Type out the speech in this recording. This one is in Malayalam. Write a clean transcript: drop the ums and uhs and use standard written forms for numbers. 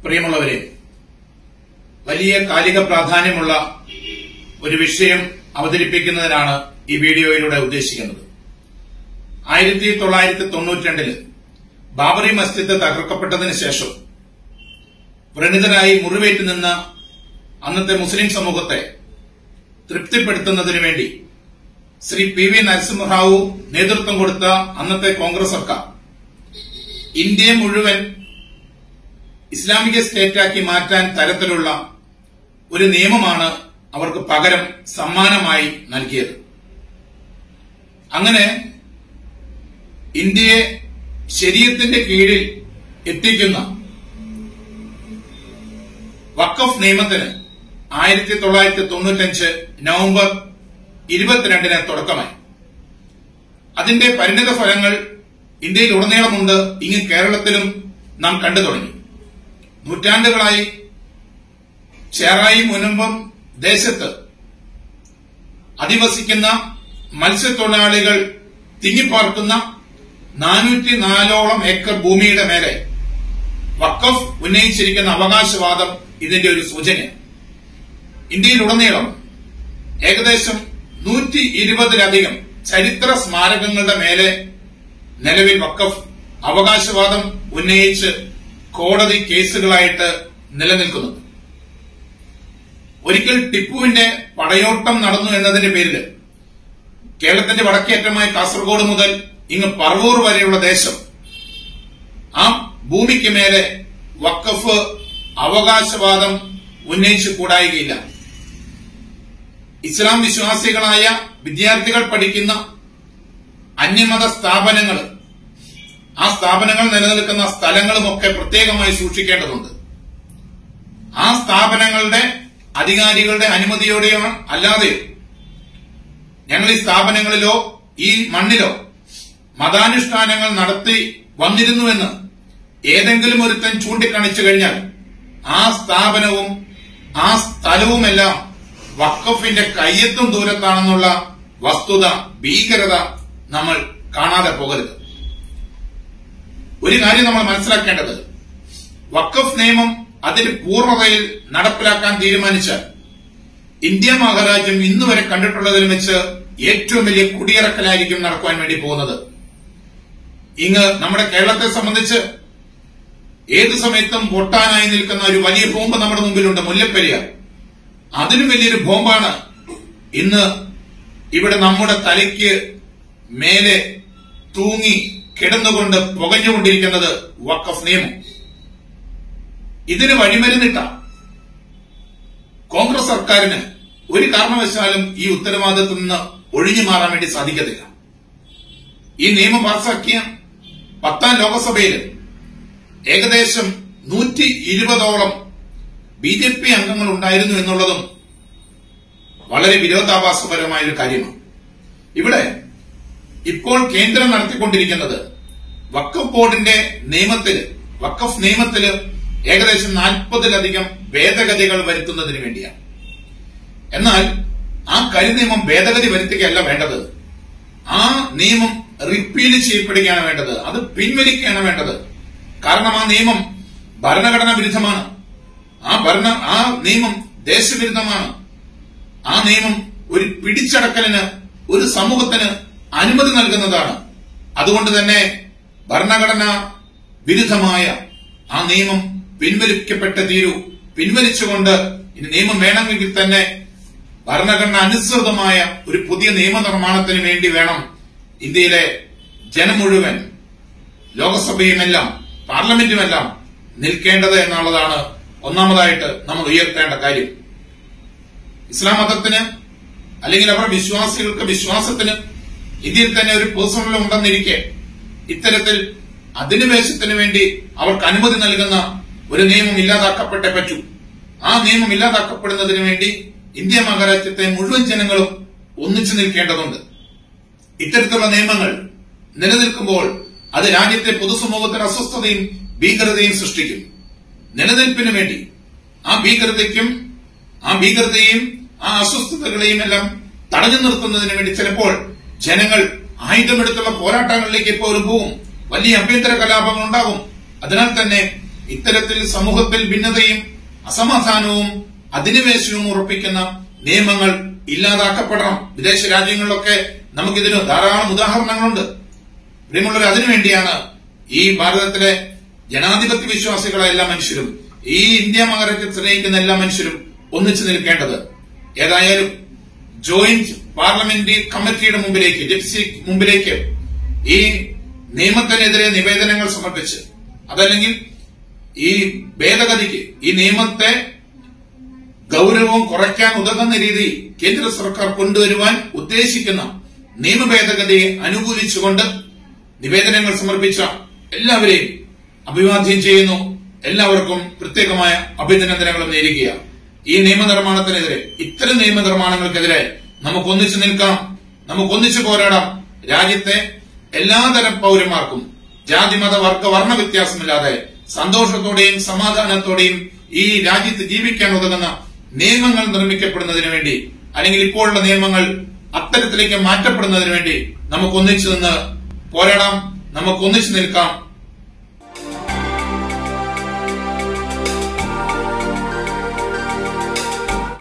പ്രിയമുള്ളവരെ, വലിയ കാലിക പ്രാധാന്യമുള്ള ഒരു വിഷയം അവതരിപ്പിക്കുന്നതിനാണ് ഈ വീഡിയോയിലൂടെ ഉദ്ദേശിക്കുന്നത്. 1992 ബാബറി മസ്ജിദ് തകർക്കപ്പെട്ടതിന് ശേഷം വ്രണിതരായി മുറിവേറ്റ് നിന്ന അന്നത്തെ മുസ്ലിം സമൂഹത്തെ തൃപ്തിപ്പെടുത്തുന്നതിനു വേണ്ടി ശ്രീ പി.വി. നരസിംഹറാവു നേതൃത്വം കൊടുത്ത അന്നത്തെ കോൺഗ്രസ് സർക്കാർ ഇന്ത്യയെ മുഴുവൻ ഇസ്ലാമിക സ്റ്റേറ്റാക്കി മാറ്റാൻ തരത്തിലുള്ള ഒരു നിയമമാണ് അവർക്ക് പകരം സമ്മാനമായി നൽകിയത്. അങ്ങനെ ഇന്ത്യയെ ശരീഅത്തിന്റെ കീഴിൽ എത്തിക്കുന്ന വഖഫ് നിയമത്തിന് 1995 നവംബർ 22 തുടക്കമായി. അതിന്റെ പരിണിത ഫലങ്ങൾ ഇന്ത്യയിൽ ഉടനീളമുണ്ട്. ഇങ്ങ് കേരളത്തിലും നാം കണ്ടു തുടങ്ങി. നൂറ്റാണ്ടുകളായി ചേറായി മുനമ്പം ദേശത്ത് അധിവസിക്കുന്ന മത്സ്യത്തൊഴിലാളികൾ തിങ്ങിപ്പാർക്കുന്ന 404ഓളം ഏക്കർ ഭൂമിയുടെ മേലെ വഖഫ് ഉന്നയിച്ചിരിക്കുന്ന അവകാശവാദം ഇതിന്റെ ഒരു സൂചനയാണ്. ഇന്ത്യയിലുടനീളം ഏകദേശം 120ലധികം ചരിത്ര സ്മാരകങ്ങളുടെ മേലെ നിലവിൽ വഖഫ് അവകാശവാദം ഉന്നയിച്ച് കോടതി കേസുകളായിട്ട് നിലനിൽക്കുന്നുണ്ട്. ഒരിക്കൽ ടിപ്പുവിന്റെ പടയോട്ടം നടന്നു എന്നതിന്റെ പേരിൽ കേരളത്തിന്റെ വടക്കേറ്റമായ കാസർഗോഡ് മുതൽ ഇങ്ങ് പറവൂർ വരെയുള്ള ദേശം ആ ഭൂമിക്ക് മേലെ വഖഫ് അവകാശവാദം ഉന്നയിച്ചു കൂടായികയില്ല. ഇസ്ലാം വിശ്വാസികളായ വിദ്യാർത്ഥികൾ പഠിക്കുന്ന അന്യമത സ്ഥാപനങ്ങൾ, ആ സ്ഥാപനങ്ങൾ നിലനിൽക്കുന്ന സ്ഥലങ്ങളുമൊക്കെ പ്രത്യേകമായി സൂക്ഷിക്കേണ്ടതുണ്ട്. ആ സ്ഥാപനങ്ങളുടെ അധികാരികളുടെ അനുമതിയോടെയോ അല്ലാതെ ഞങ്ങൾ ഈ സ്ഥാപനങ്ങളിലോ ഈ മണ്ണിലോ മതാനുഷ്ഠാനങ്ങൾ നടത്തി വന്നിരുന്നുവെന്ന് ഏതെങ്കിലും ഒരുത്തൻ ചൂണ്ടിക്കാണിച്ചു കഴിഞ്ഞാൽ ആ സ്ഥാപനവും ആ സ്ഥലവുമെല്ലാം വഖഫിന്റെ കയ്യെത്തും ദൂരത്താണെന്നുള്ള വസ്തുത, ഭീകരത നമ്മൾ കാണാതെ പോകരുത്. ഒരു കാര്യം നമ്മൾ മനസ്സിലാക്കേണ്ടത്, വഖഫ് നിയമം അതിന്റെ പൂർണ്ണതയിൽ നടപ്പിലാക്കാൻ തീരുമാനിച്ചാൽ ഇന്ത്യ മഹാരാജ്യം ഇന്നുവരെ കണ്ടിട്ടുള്ളതിൽ വെച്ച് ഏറ്റവും വലിയ കുടിയിറക്കലായിരിക്കും നടക്കുവാൻ വേണ്ടി പോകുന്നത്. ഇങ്ങ് നമ്മുടെ കേരളത്തെ സംബന്ധിച്ച് ഏതു സമയത്തും പൊട്ടാനായി നിൽക്കുന്ന ഒരു വലിയ ബോംബ് നമ്മുടെ മുമ്പിലുണ്ട്, മുല്ലപ്പെരിയാർ. അതിനും വലിയൊരു ബോംബാണ് ഇന്ന് ഇവിടെ നമ്മുടെ തലയ്ക്ക് മേലെ തൂങ്ങി കിടന്നുകൊണ്ട് പുകഞ്ഞുകൊണ്ടിരിക്കുന്നത് വഖഫ് നിയമം. ഇതിന് വഴിമരുന്നിട്ട കോൺഗ്രസ് സർക്കാരിന് ഒരു കാരണവശാലും ഈ ഉത്തരവാദിത്വത്തിൽ നിന്ന് ഒഴിഞ്ഞു മാറാൻ വേണ്ടി സാധിക്കത്തില്ല. ഈ നിയമം പാസാക്കിയ 10ാം ലോകസഭയിൽ ഏകദേശം 120ഓളം BJP അംഗങ്ങൾ ഉണ്ടായിരുന്നു എന്നുള്ളതും വളരെ വിരോധാഭാസപരമായ ഒരു കാര്യമാണ്. ഇവിടെ ഇപ്പോൾ കേന്ദ്രം നടത്തിക്കൊണ്ടിരിക്കുന്നത് വഖഫ് ബോർഡിന്റെ വഖഫ് നിയമത്തിൽ ഏകദേശം 40ലധികം ഭേദഗതികൾ വരുത്തുന്നതിന് വേണ്ടിയാണ്. എന്നാൽ ആ കരിനിയമം ഭേദഗതി വരുത്തുകയല്ല വേണ്ടത്. ആ നിയമം റിപ്പീൽ ചെയ്യപ്പെടുകയാണ് വേണ്ടത്. അത് പിൻവലിക്കുകയാണ് വേണ്ടത്. കാരണം ആ നിയമം ഭരണഘടനാ വിരുദ്ധമാണ്. ആ നിയമം ദേശവിരുദ്ധമാണ്. ആ നിയമം ഒരു പിടിച്ചടക്കലിന്, ഒരു സമൂഹത്തിന് അനുമതി നൽകുന്നതാണ്. അതുകൊണ്ട് തന്നെ ഭരണഘടനാ വിരുദ്ധമായ ആ നിയമം പിൻവലിക്കപ്പെട്ട തീരൂ. പിൻവലിച്ചുകൊണ്ട് ഇനി നിയമം വേണമെങ്കിൽ തന്നെ ഭരണഘടന അനുസൃതമായ ഒരു പുതിയ നിയമനിർമ്മാണത്തിന് വേണ്ടി വേണം ഇന്ത്യയിലെ ജനം മുഴുവൻ, ലോകസഭയുമെല്ലാം പാർലമെന്റുമെല്ലാം നിൽക്കേണ്ടത് എന്നുള്ളതാണ് ഒന്നാമതായിട്ട് നമ്മൾ ഉയർത്തേണ്ട കാര്യം. ഇസ്ലാം മതത്തിന് അല്ലെങ്കിൽ അവരുടെ വിശ്വാസികൾക്ക് വിശ്വാസത്തിന് ഇന്ത്യയിൽ തന്നെ ഒരു പേഴ്സണൽ ഉണ്ടെന്നിരിക്കെ ഇത്തരത്തിൽ അധിനിവേശത്തിന് വേണ്ടി അവർക്ക് അനുമതി നൽകുന്ന ഒരു നിയമം ഇല്ലാതാക്കപ്പെട്ടേ പറ്റൂ. ആ നിയമം ഇല്ലാതാക്കപ്പെടുന്നതിന് വേണ്ടി ഇന്ത്യ മഹാരാജ്യത്തെ മുഴുവൻ ജനങ്ങളും ഒന്നിച്ചു നിൽക്കേണ്ടതുണ്ട്. ഇത്തരത്തിലുള്ള നിയമങ്ങൾ നിലനിൽക്കുമ്പോൾ അത് രാജ്യത്തെ പൊതുസമൂഹത്തിന് അസ്വസ്ഥതയും ഭീകരതയും സൃഷ്ടിക്കും. നിലനിൽപ്പിന് വേണ്ടി ആ ഭീകരതയെയും ആ അസ്വസ്ഥതകളെയും എല്ലാം തടഞ്ഞു നിർത്തുന്നതിന് വേണ്ടി ചിലപ്പോൾ ജനങ്ങൾ ആയുധമെടുത്തുള്ള പോരാട്ടങ്ങളിലേക്ക് പോലും പോവും. വലിയ അഭ്യന്തര കലാപങ്ങൾ ഉണ്ടാകും. അതിനാൽ തന്നെ ഇത്തരത്തിൽ സമൂഹത്തിൽ ഭിന്നതയും അസമാധാനവും അധിനിവേശവും ഉറപ്പിക്കുന്ന നിയമങ്ങൾ ഇല്ലാതാക്കപ്പെടണം. വിദേശ രാജ്യങ്ങളിലൊക്കെ നമുക്കിതിന് ധാരാളം ഉദാഹരണങ്ങളുണ്ട്. പ്രിയമുള്ളവർ, അതിനുവേണ്ടിയാണ് ഈ ഭാരതത്തിലെ ജനാധിപത്യ വിശ്വാസികളെ എല്ലാ മനുഷ്യരും, ഈ ഇന്ത്യ മഹാരാജ്യത്തെ സ്നേഹിക്കുന്ന എല്ലാ മനുഷ്യരും ഒന്നിച്ചു നിൽക്കേണ്ടത്. ഏതായാലും ജോയിന്റ് പാർലമെന്ററി കമ്മിറ്റിയുടെ മുമ്പിലേക്ക്, ജപ്സി മുമ്പിലേക്ക് ഈ നിയമത്തിനെതിരെ നിവേദനങ്ങൾ സമർപ്പിച്ച്, അതല്ലെങ്കിൽ ഈ ഭേദഗതിക്ക്, ഈ നിയമത്തെ ഗൌരവം കുറയ്ക്കാൻ ഉതകുന്ന രീതിയിൽ കേന്ദ്ര സർക്കാർ കൊണ്ടുവരുവാൻ ഉദ്ദേശിക്കുന്ന നിയമ ഭേദഗതിയെ അനുകൂലിച്ചുകൊണ്ട് നിവേദനങ്ങൾ സമർപ്പിച്ച എല്ലാവരെയും അഭിവാദ്യം ചെയ്യുന്നു. എല്ലാവർക്കും പ്രത്യേകമായ അഭിനന്ദനങ്ങളും നേരുക. ഈ നിയമനിർമ്മാണത്തിനെതിരെ, ഇത്തരം നിയമനിർമ്മാണങ്ങൾക്കെതിരെ നമുക്ക് ഒന്നിച്ചു നിൽക്കാം, നമുക്ക് ഒന്നിച്ചു പോരാടാം. രാജ്യത്തെ എല്ലാതരം പൌരന്മാർക്കും ജാതി മത വർഗ വർണ്ണ വ്യത്യാസമില്ലാതെ സന്തോഷത്തോടെയും സമാധാനത്തോടെയും ഈ രാജ്യത്ത് ജീവിക്കാൻ ഉതകുന്ന നിയമങ്ങൾ നിർമ്മിക്കപ്പെടുന്നതിന് വേണ്ടി, അല്ലെങ്കിൽ ഇപ്പോഴുള്ള നിയമങ്ങൾ അത്തരത്തിലേക്ക് മാറ്റപ്പെടുന്നതിന് വേണ്ടി നമുക്ക് ഒന്നിച്ചു നിന്ന് പോരാടാം, നമുക്ക് ഒന്നിച്ചു നിൽക്കാം.